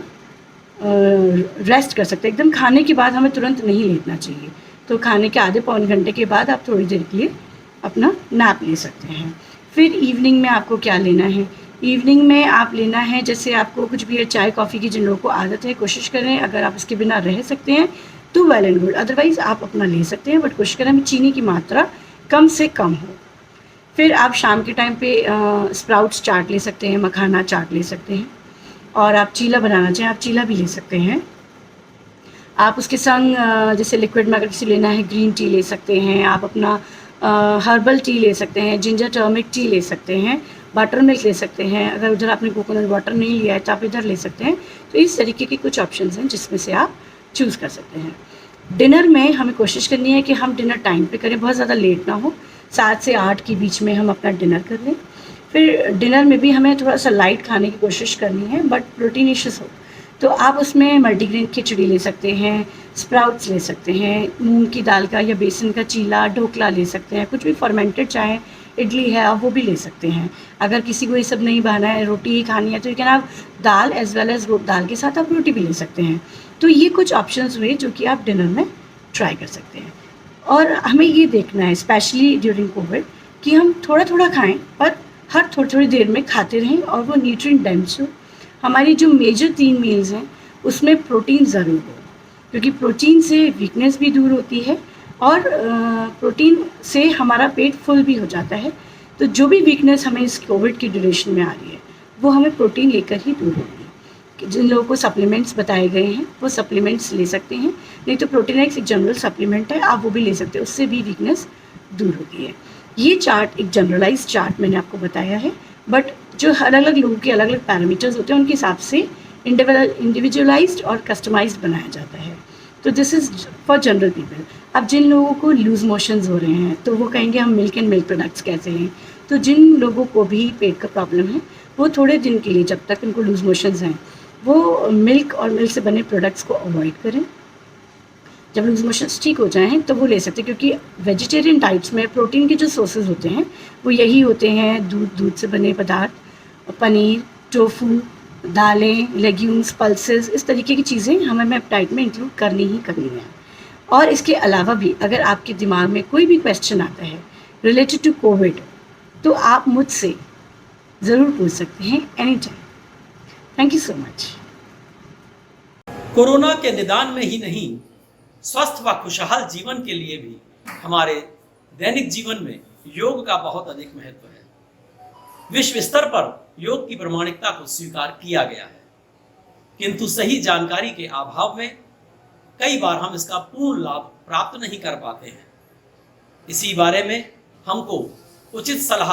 रेस्ट कर सकते हैं। एकदम खाने के बाद हमें तुरंत नहीं लेटना चाहिए। तो खाने के आधे पौन घंटे के बाद आप थोड़ी देर के लिए अपना नैप ले सकते हैं। फिर इवनिंग में आपको क्या लेना है? इवनिंग में आप लेना है, जैसे आपको कुछ भी चाय कॉफ़ी की जिन लोगों को आदत है, कोशिश करें अगर आप इसके बिना रह सकते हैं तो वेल एंड गुड, अदरवाइज़ आप अपना ले सकते हैं, बट कोशिश करें चीनी की मात्रा कम से कम हो। फिर आप शाम के टाइम पे स्प्राउट्स चाट ले सकते हैं, मखाना चाट ले सकते हैं, और आप चीला बनाना चाहें आप चीला भी ले सकते हैं। आप उसके संग जैसे लिक्विड में अगर किसी लेना है ग्रीन टी ले सकते हैं, आप अपना हर्बल टी ले सकते हैं, जिंजर टर्मिक टी ले सकते हैं, बटर मिल्क ले सकते हैं। अगर उधर आपने कोकोनट वाटर नहीं लिया है तो आप इधर ले सकते हैं। तो इस तरीके के कुछ ऑप्शंस हैं जिसमें से आप चूज़ कर सकते हैं। डिनर में हमें कोशिश करनी है कि हम डिनर टाइम पे करें, बहुत ज़्यादा लेट ना हो, 7 से 8 के बीच में हम अपना डिनर कर लें। फिर डिनर में भी हमें थोड़ा सा लाइट खाने की कोशिश करनी है, बट प्रोटीनिशियस हो। तो आप उसमें मल्टीग्रेन खिचड़ी ले सकते हैं, स्प्राउट्स ले सकते हैं, मूंग की दाल का या बेसन का चीला, ढोकला ले सकते हैं, कुछ भी फर्मेंटेड चाहे इडली है आप वो भी ले सकते हैं। अगर किसी को ये सब नहीं बना है, रोटी ही खानी है, तो लेकिन आप दाल एज वेल एज दाल के साथ आप रोटी भी ले सकते हैं। तो ये कुछ ऑप्शंस हुए जो कि आप डिनर में ट्राई कर सकते हैं। और हमें ये देखना है स्पेशली ड्यूरिंग कोविड कि हम थोड़ा थोड़ा खाएं, पर हर थोड़ी थोड़ी देर में खाते रहें, और वो न्यूट्रिएंट डेंस हो। हमारी जो मेजर 3 मील्स हैं उसमें प्रोटीन ज़रूर हो, क्योंकि प्रोटीन से वीकनेस भी दूर होती है, और प्रोटीन से हमारा पेट फुल भी हो जाता है। तो जो भी वीकनेस हमें इस कोविड की ड्यूरेशन में आ रही है वो हमें प्रोटीन लेकर ही दूर होगी। जिन लोगों को सप्लीमेंट्स बताए गए हैं वो सप्लीमेंट्स ले सकते हैं, नहीं तो प्रोटीनेक्स एक जनरल सप्लीमेंट है, आप वो भी ले सकते हैं, उससे भी वीकनेस दूर होती है। ये चार्ट एक जनरलाइज चार्ट मैंने आपको बताया है, बट जो अलग अलग लोगों के अलग अलग पैरामीटर्स होते हैं उनके हिसाब से इंडिविजुअलाइज्ड और कस्टमाइज्ड बनाया जाता है। तो this is for general people. अब जिन लोगों को लूज़ मोशंस हो रहे हैं तो वो कहेंगे हम मिल्क एंड मिल्क प्रोडक्ट्स कैसे लें। तो जिन लोगों को भी पेट का प्रॉब्लम है वो थोड़े दिन के लिए, जब तक उनको लूज़ मोशंस हैं, वो मिल्क और मिल्क से बने प्रोडक्ट्स को अवॉइड करें। जब लूज़ मोशंस ठीक हो जाएं तो वो ले सकते हैं, क्योंकि वेजिटेरियन डाइट्स में प्रोटीन के जो सोर्सेज होते हैं वो यही होते हैं, दूध से बने पदार्थ, पनीर, टोफू, दालें, लेग्यूम्स, पल्सेस, इस तरीके की चीज़ें हमें अपने डाइट में इंक्लूड करनी ही करनी है। और इसके अलावा भी अगर आपके दिमाग में कोई भी क्वेश्चन आता है रिलेटेड टू कोविड तो आप मुझसे ज़रूर पूछ सकते हैं any time. Thank you so much. Corona के निदान में ही नहीं, स्वस्थ व खुशहाल जीवन के लिए भी हमारे दैनिक जीवन में योग का बहुत अधिक महत्व है। विश्व स्तर पर योग की प्रामाणिकता को स्वीकार किया गया है, किंतु सही जानकारी के अभाव में कई बार हम इसका पूर्ण लाभ प्राप्त नहीं कर पाते हैं। इसी बारे में हमको उचित सलाह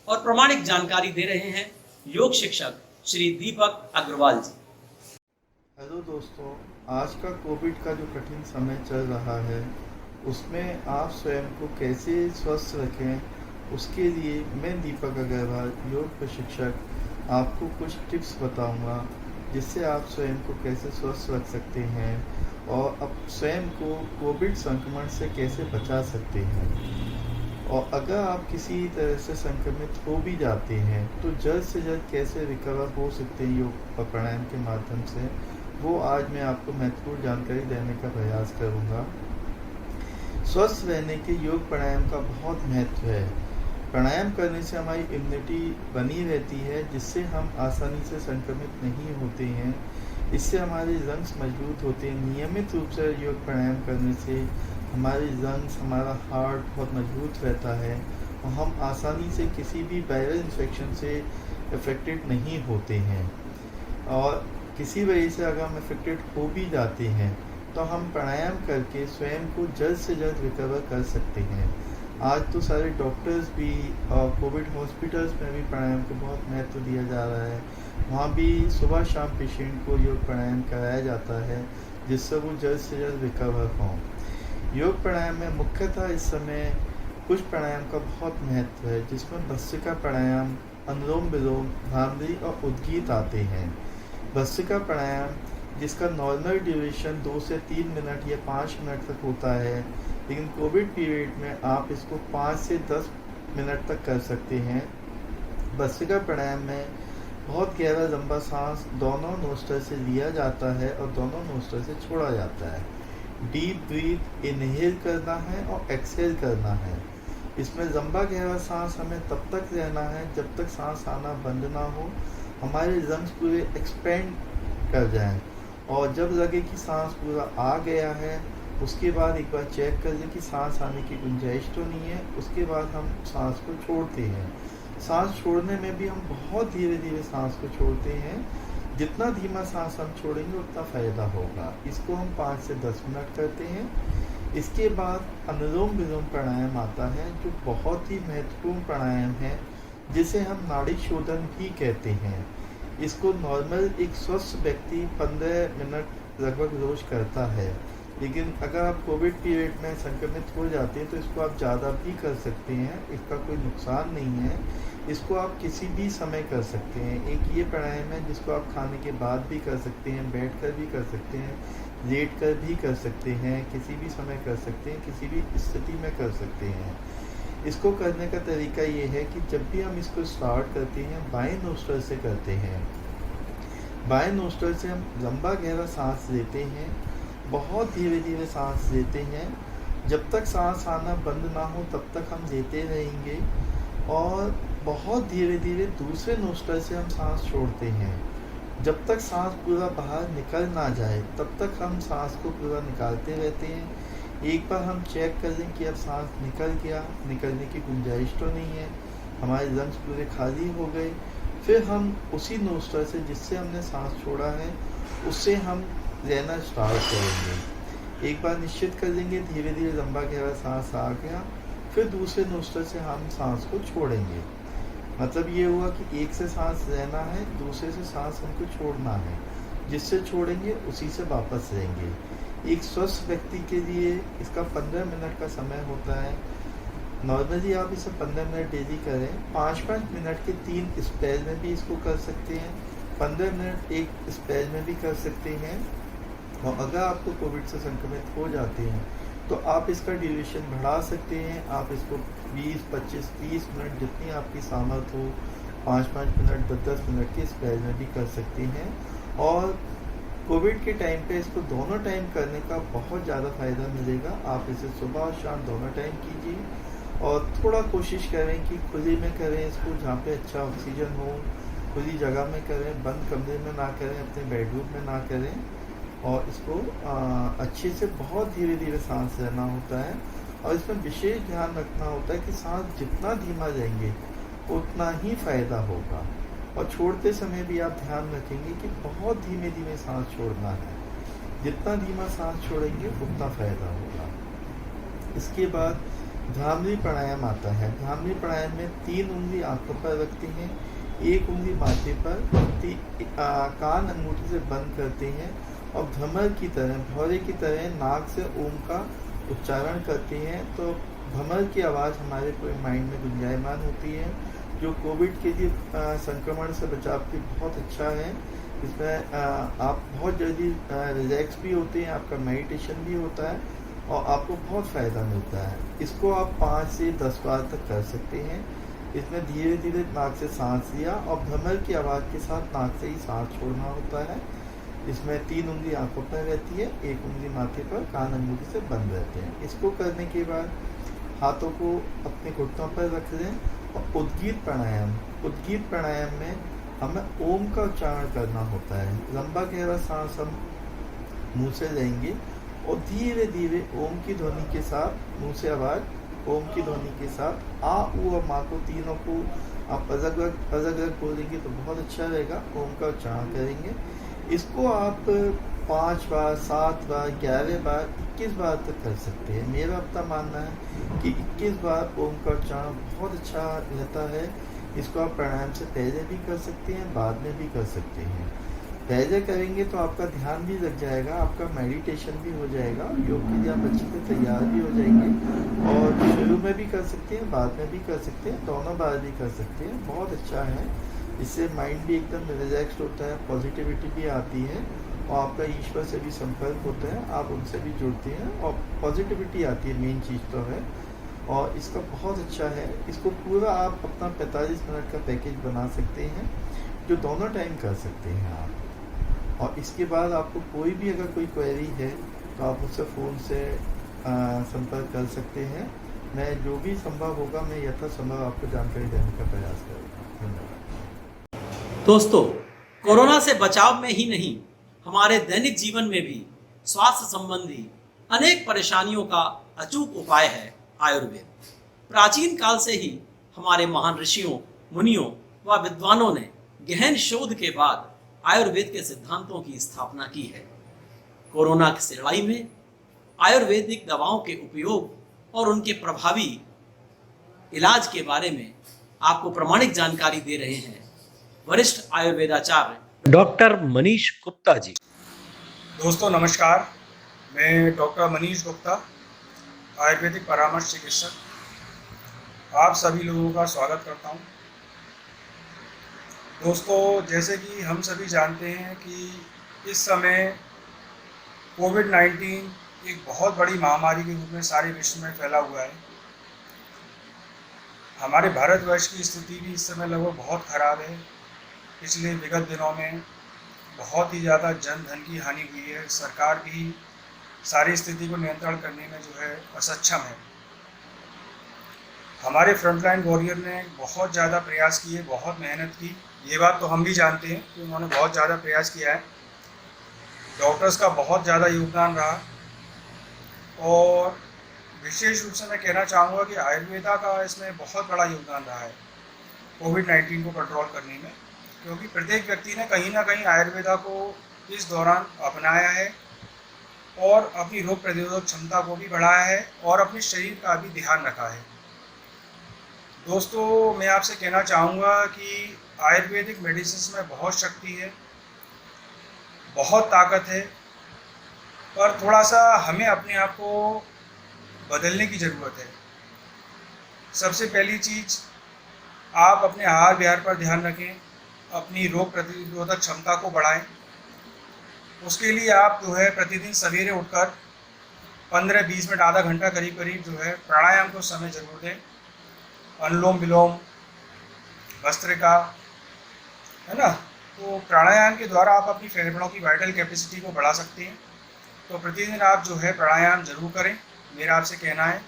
और प्रामाणिक जानकारी दे रहे हैं योग शिक्षक श्री दीपक अग्रवाल जी। हेलो दोस्तों, आज का कोविड का जो कठिन समय चल रहा है उसमें आप स्वयं को कैसे स्वस्थ रखें, उसके लिए मैं दीपक अग्रवाल योग प्रशिक्षक आपको कुछ टिप्स बताऊंगा जिससे आप स्वयं को कैसे स्वस्थ रख सकते हैं और अब स्वयं को कोविड संक्रमण से कैसे बचा सकते हैं। और अगर आप किसी तरह से संक्रमित हो भी जाते हैं तो जल्द से जल्द कैसे रिकवर हो सकते हैं योग और प्राणायाम के माध्यम से, वो आज मैं आपको महत्वपूर्ण जानकारी देने का प्रयास करूंगा। स्वस्थ रहने के योग प्राणायाम का बहुत महत्व है। प्राणायाम करने से हमारी इम्यूनिटी बनी रहती है जिससे हम आसानी से संक्रमित नहीं होते हैं। इससे हमारे लंग्स मजबूत होते हैं। नियमित रूप से योग प्राणायाम करने से हमारे लंग्स, हमारा हार्ट बहुत मजबूत रहता है और हम आसानी से किसी भी वायरल इन्फेक्शन से अफेक्टेड नहीं होते हैं। और किसी वजह से अगर हम अफेक्टेड हो भी जाते हैं तो हम प्राणायाम करके स्वयं को जल्द से जल्द रिकवर कर सकते हैं। आज तो सारे डॉक्टर्स भी और कोविड हॉस्पिटल्स में भी प्राणायाम को बहुत महत्व दिया जा रहा है। वहाँ भी सुबह शाम पेशेंट को योग प्राणायाम कराया जाता है जिससे वो जल्द से जल्द रिकवर हों। योग प्राणायाम में मुख्यतः इस समय कुछ प्राणायाम का बहुत महत्व है जिसमें भस्त्रिका प्राणायाम, अनुलोम विलोम, भ्रामरी और उद्गीत आते हैं। भस्त्रिका प्राणायाम जिसका नॉर्मल ड्यूरेशन 2 से 3 मिनट या 5 मिनट तक होता है, लेकिन कोविड पीरियड में आप इसको 5 से 10 मिनट तक कर सकते हैं। भस्त्रिका प्राणायाम में बहुत गहरा लंबा सांस दोनों नोस्ट्रल से लिया जाता है और दोनों नोस्ट्रल से छोड़ा जाता है। डीप ब्रीथ इनहेल करना है और एक्सहेल करना है। इसमें लंबा गहरा सांस हमें तब तक रहना है जब तक सांस आना बंद ना हो, हमारे लंग्स पूरे एक्सपेंड कर जाएं। और जब लगे कि सांस पूरा आ गया है उसके बाद एक बार चेक कर लें कि सांस आने की गुंजाइश तो नहीं है। उसके बाद हम सांस को छोड़ते हैं। सांस छोड़ने में भी हम बहुत धीरे धीरे सांस को छोड़ते हैं। जितना धीमा सांस हम छोड़ेंगे उतना फ़ायदा होगा। इसको हम 5 से 10 मिनट करते हैं। इसके बाद अनुलोम विलोम प्राणायाम आता है जो बहुत ही महत्वपूर्ण प्राणायाम है जिसे हम नाड़ी शोधन भी कहते हैं। इसको नॉर्मल एक स्वस्थ व्यक्ति 15 मिनट लगभग रोज करता है, लेकिन अगर आप कोविड पीरियड में संक्रमित हो जाते हैं तो इसको आप ज़्यादा भी कर सकते हैं। इसका कोई नुकसान नहीं है। इसको आप किसी भी समय कर सकते हैं। एक ये प्राणायाम है जिसको आप खाने के बाद भी कर सकते हैं, बैठ कर भी कर सकते हैं, लेट कर भी कर सकते हैं, किसी भी समय कर सकते हैं, किसी भी स्थिति में कर सकते हैं। इसको करने का तरीका ये है कि जब भी हम इसको स्टार्ट करते हैं बाएं नोस्ट्रल से करते हैं। बाएं नोस्ट्रल से हम लंबा गहरा सांस लेते हैं, बहुत धीरे धीरे सांस लेते हैं। जब तक सांस आना बंद ना हो तब तक हम लेते रहेंगे और बहुत धीरे धीरे दूसरे नोस्ट्रल से हम सांस छोड़ते हैं। जब तक सांस पूरा बाहर निकल ना जाए तब तक हम सांस को पूरा निकालते रहते हैं। एक बार हम चेक कर लें कि अब सांस निकल गया, निकलने की गुंजाइश तो नहीं है, हमारे लंग्स पूरे खाली हो गए, फिर हम उसी नोस्ट्रल से जिससे हमने सांस छोड़ा है उससे हम लेना स्टार्ट करेंगे। एक बार निश्चित कर लेंगे धीरे धीरे लंबा गहरा सांस आ गया, फिर दूसरे नोस्ट्रल से हम सांस को छोड़ेंगे। मतलब ये हुआ कि एक से सांस लेना है, दूसरे से सांस हमको छोड़ना है। जिससे छोड़ेंगे उसी से वापस लेंगे। एक स्वस्थ व्यक्ति के लिए इसका 15 मिनट का समय होता है। नॉर्मली आप इसे 15 मिनट डेली करें। 5-5 मिनट के 3 स्पेल में भी इसको कर सकते हैं, 15 मिनट एक स्पेल में भी कर सकते हैं। और अगर आपको कोविड से संक्रमित हो जाते हैं तो आप इसका ड्यूरेशन बढ़ा सकते हैं। आप इसको 20, 25, 30 मिनट जितनी आपकी सामर्थ्य हो, 5-5 मिनट, 10-10 मिनट के स्पेल में भी कर सकते हैं। और कोविड के टाइम पे इसको दोनों टाइम करने का बहुत ज़्यादा फ़ायदा मिलेगा। आप इसे सुबह और शाम दोनों टाइम कीजिए और थोड़ा कोशिश करें कि खुले में करें इसको, जहाँ पे अच्छा ऑक्सीजन हो, खुली जगह में करें, बंद कमरे में ना करें, अपने बेडरूम में ना करें। और इसको अच्छे से बहुत धीरे धीरे सांस लेना होता है और इसमें विशेष ध्यान रखना होता है कि सांस जितना धीमा लेंगे उतना ही फ़ायदा होगा। और छोड़ते समय भी आप ध्यान रखेंगे कि बहुत धीमे धीमे सांस छोड़ना है। जितना धीमा सांस छोड़ेंगे उतना फ़ायदा होगा। इसके बाद भ्रामरी प्राणायाम आता है। भ्रामरी प्राणायाम में 3 उंगली आंखों पर रखते हैं, 1 उंगली माथे पर, कान अंगूठी से बंद करते हैं और भ्रमर की तरह, भौरे की तरह नाक से ओम का उच्चारण करते हैं। तो भ्रमर की आवाज़ हमारे पूरे माइंड में गुंजायमान होती है, जो कोविड के लिए संक्रमण से बचाव के बहुत अच्छा है। इसमें आप बहुत जल्दी रिलैक्स भी होते हैं, आपका मेडिटेशन भी होता है और आपको बहुत फ़ायदा मिलता है। इसको आप 5 से 10 बार तक कर सकते हैं। इसमें धीरे धीरे नाक से सांस लिया और भ्रमर की आवाज़ के साथ नाक से ही सांस छोड़ना होता है। इसमें 3 उंगली आंखों पर रहती है, 1 उंगली माथे पर, कान अंगूठी से बंद रहते हैं। इसको करने के बाद हाथों को अपने घुटनों पर रख लें और उद्गीत प्राणायाम में हमें ओम का उच्चारण करना होता है। लंबा गहरा सांस हम मुंह से लेंगे और धीरे धीरे ओम की ध्वनि के साथ, मुंह से आवाज़ ओम की ध्वनि के साथ आ, ऊ और माँ को, तीनों को आप अलग अलग बोलेंगे तो बहुत अच्छा रहेगा। ओम का उच्चारण करेंगे। इसको आप 5 बार, 7 बार, 11 बार, 21 बार तक कर सकते हैं। मेरा अपना मानना है कि 21 बार ओम का उच्चारण बहुत अच्छा रहता है। इसको आप प्राणायाम से पहले भी कर सकते हैं, बाद में भी कर सकते हैं। पहले करेंगे तो आपका ध्यान भी लग जाएगा, आपका मेडिटेशन भी हो जाएगा, योग के लिए आप अच्छे से तैयार भी हो जाएंगे। और शुरू में भी कर सकते हैं, बाद में भी कर सकते हैं, दोनों बार भी कर सकते हैं। बहुत अच्छा है, इससे माइंड भी एकदम रिलैक्स्ड होता है, पॉजिटिविटी भी आती है और आपका ईश्वर से भी संपर्क होता है, आप उनसे भी जुड़ते हैं और पॉजिटिविटी आती है, मेन चीज़ तो है। और इसका बहुत अच्छा है। इसको पूरा आप अपना 45 मिनट का पैकेज बना सकते हैं, जो दोनों टाइम कर सकते हैं आप। और इसके बाद आपको कोई भी अगर कोई क्वेरी है तो आप मुझसे फ़ोन से संपर्क कर सकते हैं। मैं जो भी संभव होगा मैं यथासंभव आपको जानकारी देने का प्रयास करूँगा। धन्यवाद। दोस्तों, कोरोना से बचाव में ही नहीं, हमारे दैनिक जीवन में भी स्वास्थ्य संबंधी अनेक परेशानियों का अचूक उपाय है आयुर्वेद। प्राचीन काल से ही हमारे महान ऋषियों, मुनियों व विद्वानों ने गहन शोध के बाद आयुर्वेद के सिद्धांतों की स्थापना की है। कोरोना की लड़ाई में आयुर्वेदिक दवाओं के उपयोग और उनके प्रभावी इलाज के बारे में आपको प्रामाणिक जानकारी दे रहे हैं वरिष्ठ आयुर्वेदाचार्य डॉक्टर मनीष गुप्ता जी। दोस्तों नमस्कार, मैं डॉक्टर मनीष गुप्ता, आयुर्वेदिक परामर्श चिकित्सक, आप सभी लोगों का स्वागत करता हूं। दोस्तों, जैसे कि हम सभी जानते हैं कि इस समय कोविड-19 एक बहुत बड़ी महामारी के रूप में सारे विश्व में फैला हुआ है। हमारे भारतवर्ष की स्थिति भी इस समय लगभग बहुत ख़राब है। पिछले विगत दिनों में बहुत ही ज़्यादा जन धन की हानि हुई है। सरकार भी सारी स्थिति को नियंत्रण करने में जो है असक्षम है। हमारे फ्रंटलाइन वॉरियर ने बहुत ज़्यादा प्रयास किए, बहुत मेहनत की, ये बात तो हम भी जानते हैं कि उन्होंने बहुत ज़्यादा प्रयास किया है। डॉक्टर्स का बहुत ज़्यादा योगदान रहा और विशेष रूप से मैं कहना चाहूँगा कि आयुर्वेदा का इसमें बहुत बड़ा योगदान रहा है कोविड-19 को कंट्रोल करने में, क्योंकि प्रत्येक व्यक्ति ने कहीं ना कहीं आयुर्वेदा को इस दौरान अपनाया है और अपनी रोग प्रतिरोधक क्षमता को भी बढ़ाया है और अपने शरीर का भी ध्यान रखा है। दोस्तों, मैं आपसे कहना चाहूँगा कि आयुर्वेदिक मेडिसिन में बहुत शक्ति है, बहुत ताकत है, पर थोड़ा सा हमें अपने आप को बदलने की ज़रूरत है। सबसे पहली चीज़, आप अपने आहार विहार पर ध्यान रखें, अपनी रोग प्रतिरोधक क्षमता को बढ़ाएं। उसके लिए आप जो है प्रतिदिन सवेरे उठकर 15-20 मिनट, आधा घंटा करीब करीब जो है प्राणायाम को समय जरूर दें। अनुलोम विलोम, भस्त्रिका, है ना, तो प्राणायाम के द्वारा आप अपनी फेफड़ों की वाइटल कैपेसिटी को बढ़ा सकते हैं। तो प्रतिदिन आप जो है प्राणायाम जरूर करें, मेरा आपसे कहना है।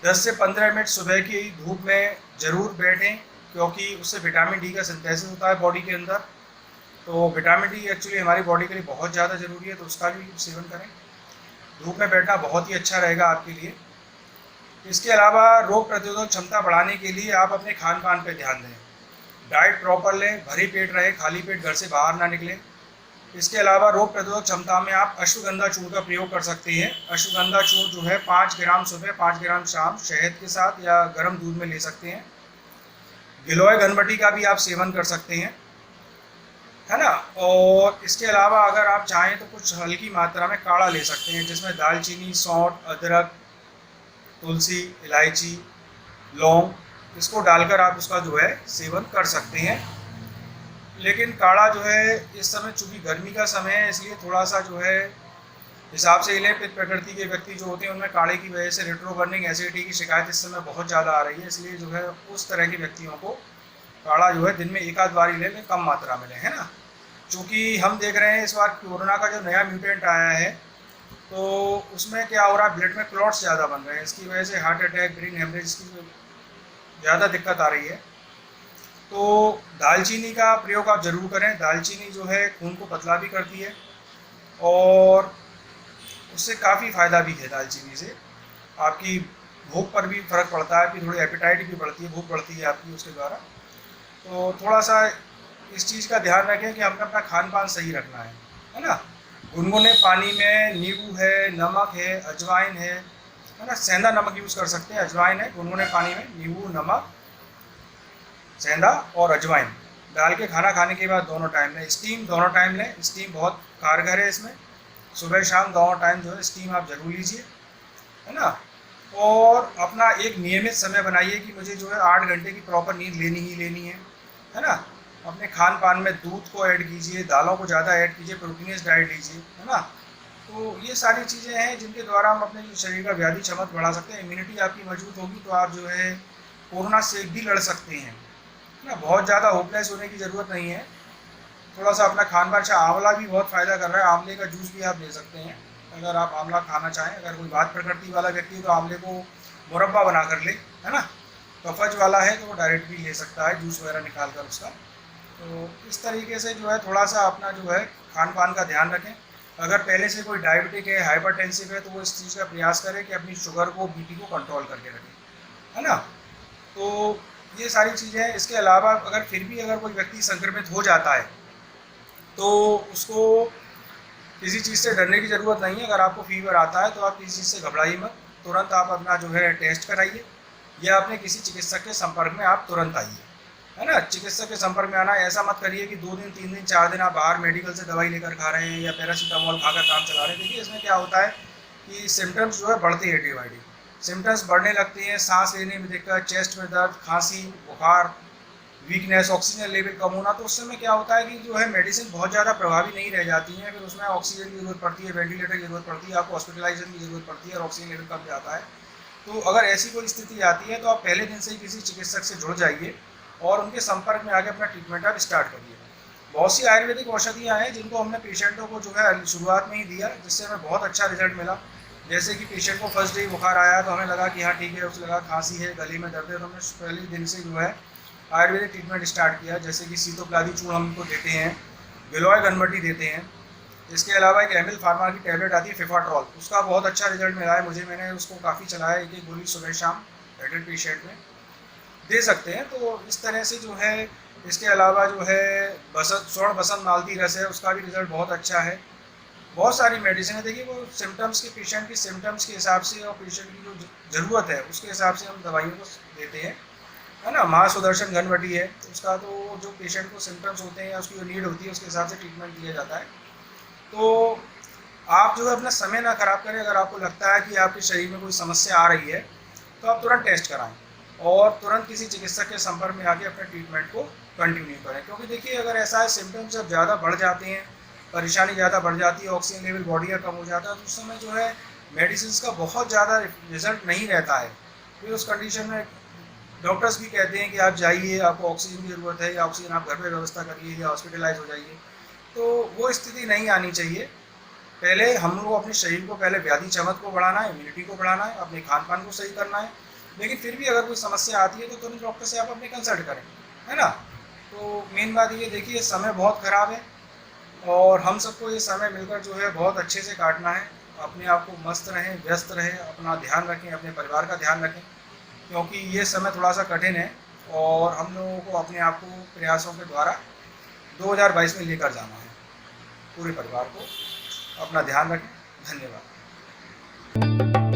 10 से 15 मिनट सुबह की धूप में ज़रूर बैठें, क्योंकि उससे विटामिन डी का सिंथेसिस होता है बॉडी के अंदर। तो विटामिन डी एक्चुअली हमारी बॉडी के लिए बहुत ज़्यादा ज़रूरी है, तो उसका भी सेवन करें। धूप में बैठना बहुत ही अच्छा रहेगा आपके लिए। इसके अलावा रोग प्रतिरोधक क्षमता बढ़ाने के लिए आप अपने खान पान पर ध्यान दें। डाइट प्रॉपर लें, भरी पेट रहे, खाली पेट घर से बाहर ना निकलें। इसके अलावा रोग प्रतिरोधक क्षमता में आप अश्वगंधा चूर्ण का प्रयोग कर सकते हैं। अश्वगंधा चूर्ण जो है 5 ग्राम सुबह 5 ग्राम शाम शहद के साथ या गर्म दूध में ले सकते हैं। गिलोय घनबटी का भी आप सेवन कर सकते हैं, है ना। और इसके अलावा अगर आप चाहें तो कुछ हल्की मात्रा में काढ़ा ले सकते हैं, जिसमें दालचीनी, सौंठ, अदरक, तुलसी, इलायची, लौंग, इसको डालकर आप उसका जो है सेवन कर सकते हैं। लेकिन काढ़ा जो है इस समय चूँकि गर्मी का समय है, इसलिए थोड़ा सा जो है हिसाब से लें। पित्त प्रकृति के व्यक्ति जो होते हैं उनमें काढ़े की वजह से रेट्रोबर्निंग एसिडिटी की शिकायत इस समय बहुत ज़्यादा आ रही है, इसलिए जो है उस तरह के व्यक्तियों को काढ़ा जो है दिन में एक आध बार ही लें, कम मात्रा में लें, है ना। चूँकि हम देख रहे हैं इस बार कोरोना का जो नया म्यूटेंट आया है, तो उसमें क्या हो रहा है, ब्लड में क्लॉट्स ज़्यादा बन रहे हैं। इसकी वजह से हार्ट अटैक, ब्रेन हेमरेज की ज़्यादा दिक्कत आ रही है। तो दालचीनी का प्रयोग आप ज़रूर करें। दालचीनी जो है खून को पतला भी करती है और उससे काफ़ी फ़ायदा भी है। दालचीनी से आपकी भूख पर भी फ़र्क पड़ता है, फिर थोड़ी एपेटाइट भी बढ़ती है, भूख बढ़ती है आपकी उसके द्वारा। तो थोड़ा सा इस चीज़ का ध्यान रखें कि हमें अपना खान पान सही रखना है ना। गुनगुने पानी में नींबू है, नमक है, अजवाइन है ना, सेंधा नमक यूज़ कर सकते हैं। अजवाइन है, गुनगुने पानी में नींबू, नमक, सेंधा और अजवाइन डाल के खाना खाने के बाद दोनों टाइम लें। स्टीम दोनों टाइम लें, स्टीम बहुत कारगर है इसमें। सुबह शाम दोनों टाइम जो है स्टीम आप ज़रूर लीजिए, है ना। और अपना एक नियमित समय बनाइए कि मुझे जो है 8 घंटे की प्रॉपर नींद लेनी ही लेनी है ना। अपने खान पान में दूध को ऐड कीजिए, दालों को ज़्यादा ऐड कीजिए, प्रोटीनियस डाइट लीजिए, है ना। तो ये सारी चीज़ें हैं जिनके द्वारा हम अपने शरीर का व्याधि क्षमता बढ़ा सकते हैं। इम्यूनिटी आपकी मजबूत होगी तो आप जो है कोरोना से भी लड़ सकते हैं ना। बहुत ज़्यादा होपलेस होने की ज़रूरत नहीं है। थोड़ा सा अपना खान पान, आंवला भी बहुत फ़ायदा कर रहा है, आंवले का जूस भी आप ले सकते हैं अगर आप आंवला खाना चाहें। अगर कोई वात प्रकृति वाला व्यक्ति है तो आंवले को मुरब्बा बना कर ले, है ना। कफज वाला है तो वो डायरेक्ट भी ले सकता है, जूस वगैरह निकाल कर उसका। तो इस तरीके से जो है थोड़ा सा अपना जो है खान पान का ध्यान रखें। अगर पहले से कोई डायबिटिक है, हाइपरटेंसिव है, तो वो इस चीज़ का प्रयास करें कि अपनी शुगर को, बीपी को कंट्रोल करके रखें, है ना। तो ये सारी चीज़ें हैं। इसके अलावा अगर फिर भी अगर कोई व्यक्ति संक्रमित हो जाता है तो उसको किसी चीज़ से डरने की ज़रूरत नहीं है। अगर आपको फीवर आता है तो आप किसी चीज़ से घबराइए मत, तुरंत आप अपना जो है टेस्ट कराइए या अपने किसी चिकित्सक के संपर्क में आप तुरंत आइए, है ना। चिकित्सक के संपर्क में आना, ऐसा मत करिए कि 2 दिन 3 दिन 4 दिन आप बाहर मेडिकल से दवाई लेकर खा रहे हैं या पैरासीटामोल खाकर काम चला रहे हैं। देखिए इसमें क्या होता है कि सिम्टम्स जो है बढ़ते हैं डे बाई डे, सिम्टम्स बढ़ने लगते हैं। सांस लेने में दिक्कत, चेस्ट में दर्द, खांसी, बुखार, वीकनेस, ऑक्सीजन लेवल कम होना। तो उस समय क्या होता है कि जो है मेडिसिन बहुत ज़्यादा प्रभावी नहीं रह जाती है, फिर उसमें ऑक्सीजन की ज़रूरत पड़ती है, वेंटिलेटर की ज़रूरत पड़ती है, आपको हॉस्पिटलाइजेशन की ज़रूरत पड़ती है और ऑक्सीजन लेवल कम जाता है। तो अगर ऐसी कोई स्थिति आती है तो आप पहले दिन से ही किसी चिकित्सक से जुड़ जाइए और उनके संपर्क में आके अपना ट्रीटमेंट आप स्टार्ट करिए। बहुत सी आयुर्वेदिक औषधियाँ हैं जिनको हमने पेशेंटों को जो है शुरुआत में ही दिया, जिससे हमें बहुत अच्छा रिजल्ट मिला। जैसे कि पेशेंट को फर्स्ट डे बुखार आया तो हमें लगा कि हाँ ठीक है, उसे लगा खांसी है, गले में दर्द है, तो हमने पहले दिन से जो है आयुर्वेदिक ट्रीटमेंट स्टार्ट किया। जैसे कि सीतोप्लादी चूर्ण हम उनको देते हैं, गिलोय घनबटी देते हैं। इसके अलावा एक एमिल फार्मा की टैबलेट आती है फिफाट्रॉल, उसका बहुत अच्छा रिजल्ट मिला है मुझे। मैंने उसको काफ़ी चलाया, एक गोली सुबह शाम एडल्ट पेशेंट में दे सकते हैं। तो इस तरह से जो है, इसके अलावा जो है स्वर्ण बसंत मालती रस है, उसका भी रिजल्ट बहुत अच्छा है। बहुत सारी मेडिसिन है। देखिए वो सिम्टम्स के, पेशेंट के सिम्टम्स के हिसाब से और पेशेंट की जो ज़रूरत है उसके हिसाब से हम दवाइयों को देते हैं, है ना। महासुदर्शन घनबटी है, तो उसका तो जो पेशेंट को सिम्टम्स होते हैं या उसकी जो नीड होती है उसके हिसाब से ट्रीटमेंट दिया जाता है। तो आप जो है अपना समय ना खराब करें। अगर आपको लगता है कि आपके शरीर में कोई समस्या आ रही है तो आप तुरंत टेस्ट कराएं और तुरंत किसी चिकित्सक के संपर्क में आके अपने ट्रीटमेंट को कंटिन्यू करें। क्योंकि देखिए अगर ऐसा है, सिम्टम्स जब ज़्यादा बढ़ जाते हैं, परेशानी ज़्यादा बढ़ जाती है, ऑक्सीजन लेवल बॉडी का कम हो जाता है, तो उस समय जो है मेडिसिन का बहुत ज़्यादा रिजल्ट नहीं रहता है। फिर उस कंडीशन में डॉक्टर्स भी कहते हैं कि आप जाइए, आपको ऑक्सीजन की ज़रूरत है, या ऑक्सीजन आप घर पे व्यवस्था करिए या हॉस्पिटलाइज हो जाइए। तो वो स्थिति नहीं आनी चाहिए। पहले हम लोग अपने शरीर को, पहले व्याधि क्षमता को बढ़ाना है, इम्यूनिटी को बढ़ाना है, अपने खान पान को सही करना है। लेकिन फिर भी अगर कोई समस्या आती है तो तुरंत डॉक्टर से आप अपने कंसल्ट करें, है ना। तो मेन बात ये, देखिए समय बहुत ख़राब है और हम सबको ये समय मिलकर जो है बहुत अच्छे से काटना है। अपने आप को मस्त रहें, व्यस्त रहें, अपना ध्यान रखें, अपने परिवार का ध्यान रखें, क्योंकि ये समय थोड़ा सा कठिन है और हम लोगों को अपने आप को प्रयासों के द्वारा 2022 में लेकर जाना है। पूरे परिवार को। अपना ध्यान रखें। धन्यवाद।